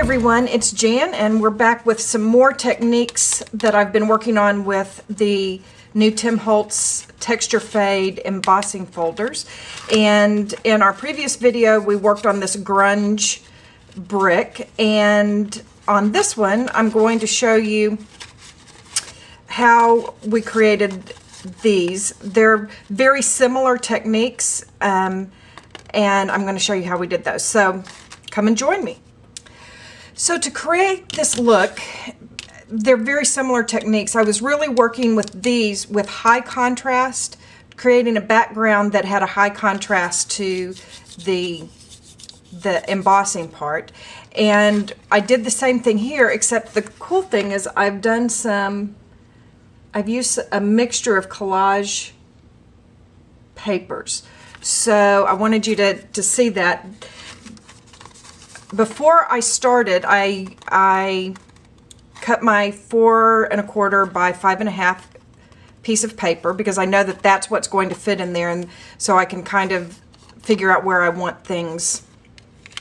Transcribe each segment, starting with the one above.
everyone, it's Jan, and we're back with some more techniques that I've been working on with the new Tim Holtz Texture Fade embossing folders. And in our previous video we worked on this grunge brick, and on this one I'm going to show you how we created these. They're very similar techniques, and I'm going to show you how we did those. So come and join me. So to create this look, they're very similar techniques. I was really working with these with high contrast, creating a background that had a high contrast to the embossing part. And I did the same thing here, except the cool thing is I've used a mixture of collage papers. So I wanted you to see that. Before I started, I cut my 4 1/4 by 5 1/2 piece of paper because I know that that's what's going to fit in there, and so I can kind of figure out where I want things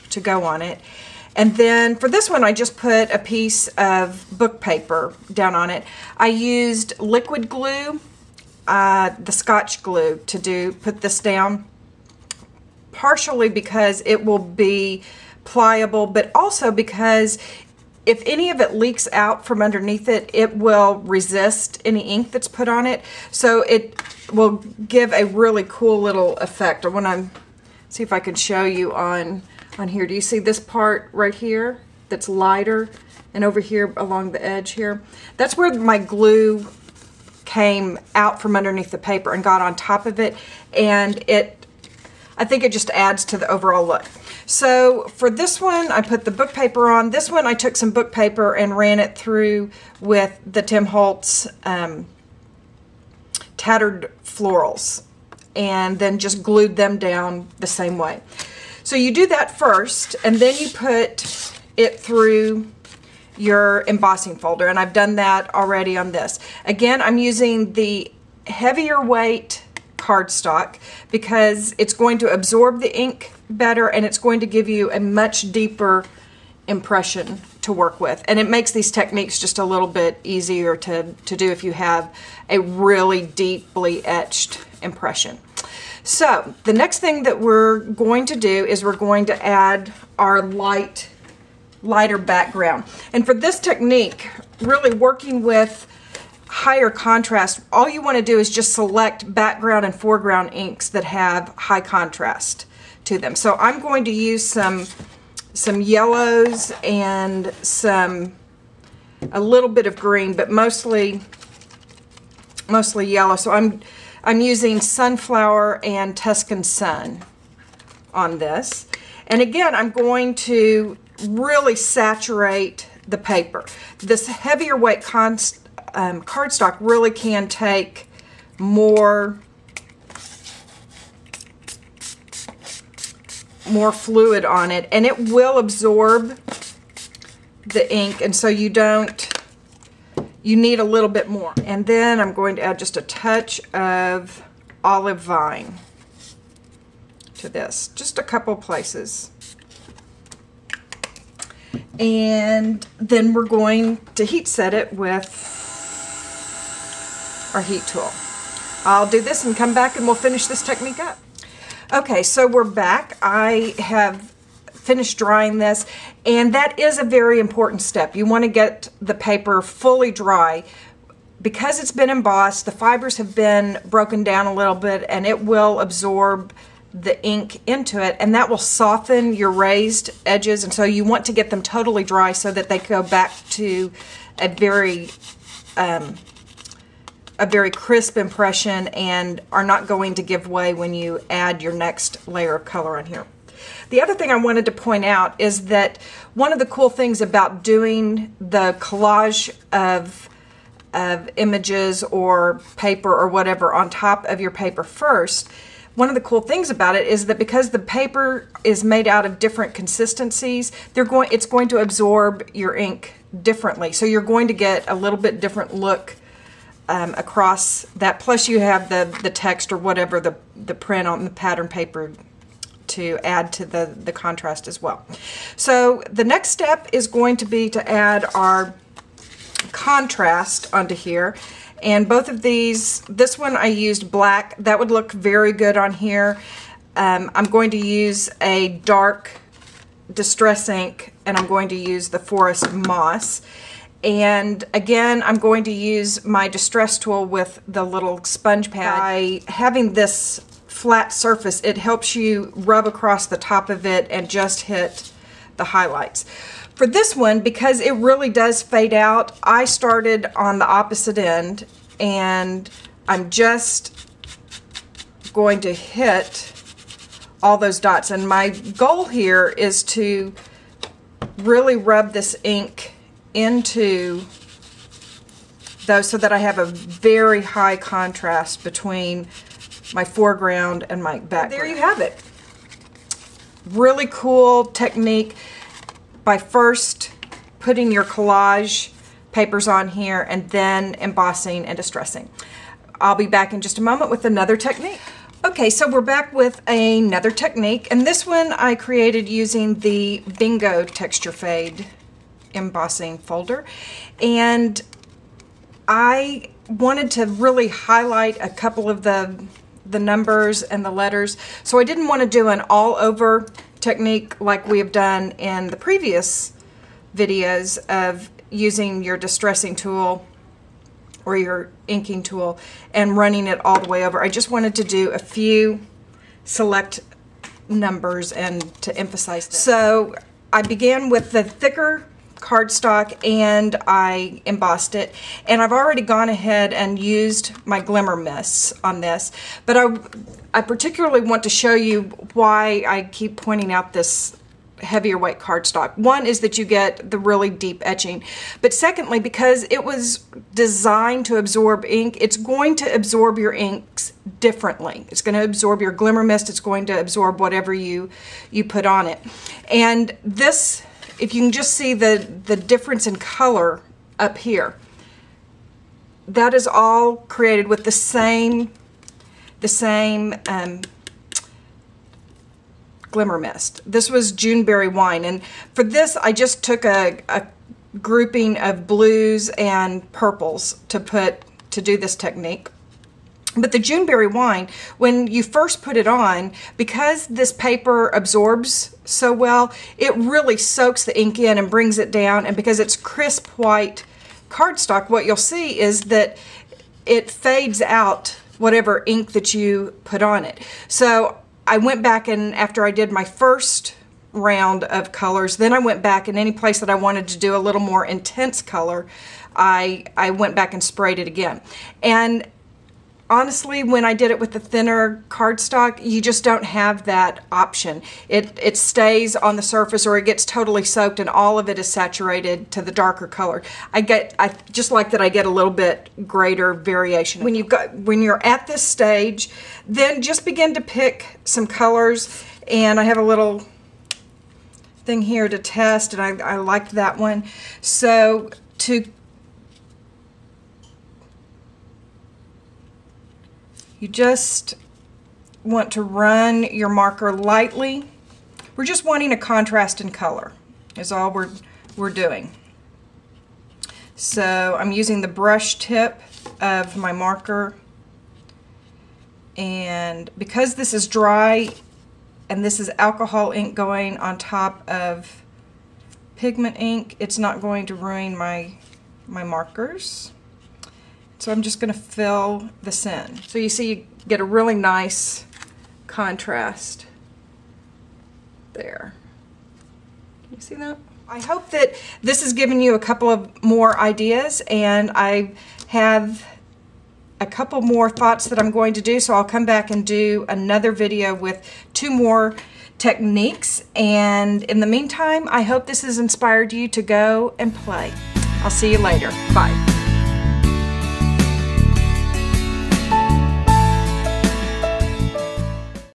to go on it. And then for this one I just put a piece of book paper down on it. I used liquid glue, the Scotch glue, to put this down, partially because it will be pliable, but also because if any of it leaks out from underneath it, it will resist any ink that's put on it. So it will give a really cool little effect. I want to see if I can show you on here. Do you see this part right here that's lighter, and over here along the edge here? That's where my glue came out from underneath the paper and got on top of it, and I think it just adds to the overall look. So for this one I put the book paper on. This one I took some book paper and ran it through with the Tim Holtz tattered florals, and then just glued them down the same way. So you do that first, and then you put it through your embossing folder, and I've done that already on this. Again, I'm using the heavier weight cardstock because it's going to absorb the ink better, and it's going to give you a much deeper impression to work with, and it makes these techniques just a little bit easier to do if you have a really deeply etched impression. So the next thing that we're going to do is we're going to add our lighter background. And for this technique, really working with higher contrast, all you want to do is just select background and foreground inks that have high contrast to them. So I'm going to use some yellows and a little bit of green, but mostly yellow. So I'm using Sunflower and Tuscan Sun on this. And again, I'm going to really saturate the paper. This heavier weight cardstock really can take more fluid on it, and it will absorb the ink, and so you need a little bit more. And then I'm going to add just a touch of olive vine to this, just a couple places. And then we're going to heat set it with our heat tool. I'll do this and come back and we'll finish this technique up. Okay, so we're back. I have finished drying this, and that is a very important step. You want to get the paper fully dry. Because it's been embossed, the fibers have been broken down a little bit, and it will absorb the ink into it, and that will soften your raised edges, and so you want to get them totally dry so that they go back to a very crisp impression and are not going to give way when you add your next layer of color on here. The other thing I wanted to point out is that one of the cool things about doing the collage of images or paper or whatever on top of your paper first, one of the cool things about it is that because the paper is made out of different consistencies, it's going to absorb your ink differently. So you're going to get a little bit different look across that. Plus you have the text or whatever, the print on the pattern paper to add to the contrast as well. So the next step is going to be to add our contrast onto here. And both of these, this one I used black. That would look very good on here. I'm going to use a dark Distress ink, and I'm going to use the Forest Moss. And again, I'm going to use my distress tool with the little sponge pad. By having this flat surface, it helps you rub across the top of it and just hit the highlights. For this one, because it really does fade out, I started on the opposite end, and I'm just going to hit all those dots. And my goal here is to really rub this ink into those so that I have a very high contrast between my foreground and my background. There you have it. Really cool technique by first putting your collage papers on here and then embossing and distressing. I'll be back in just a moment with another technique. Okay, so we're back with another technique, and this one I created using the Bingo Texture Fade embossing folder, and I wanted to really highlight a couple of the numbers and the letters, so I didn't want to do an all-over technique like we have done in the previous videos of using your distressing tool or your inking tool and running it all the way over. I just wanted to do a few select numbers and to emphasize that. So I began with the thicker cardstock and I embossed it, and I've already gone ahead and used my glimmer mists on this, but I particularly want to show you why I keep pointing out this heavier weight cardstock. One is that you get the really deep etching, but secondly, because it was designed to absorb ink, it's going to absorb your inks differently. It's going to absorb your glimmer mist, it's going to absorb whatever you put on it. And this, if you can just see the difference in color up here, that is all created with the same glimmer mist. This was Juneberry Wine, and for this I just took a grouping of blues and purples to do this technique. But the Juneberry Wine, when you first put it on, because this paper absorbs so well, it really soaks the ink in and brings it down, and because it's crisp white cardstock, what you'll see is that it fades out whatever ink that you put on it. So I went back, and after I did my first round of colors, then I went back, and any place that I wanted to do a little more intense color, I went back and sprayed it again. And honestly, when I did it with the thinner cardstock, you just don't have that option. It stays on the surface, or it gets totally soaked and all of it is saturated to the darker color. I just like that I get a little bit greater variation. When you're at this stage, then just begin to pick some colors, and I have a little thing here to test, and I liked that one. So you just want to run your marker lightly. We're just wanting a contrast in color is all we're doing. So I'm using the brush tip of my marker, and because this is dry and this is alcohol ink going on top of pigment ink, it's not going to ruin my markers. So I'm just going to fill this in. So you see you get a really nice contrast there. Can you see that? I hope that this has given you a couple of more ideas, and I have a couple more thoughts that I'm going to do, so I'll come back and do another video with 2 more techniques. And in the meantime, I hope this has inspired you to go and play. I'll see you later. Bye.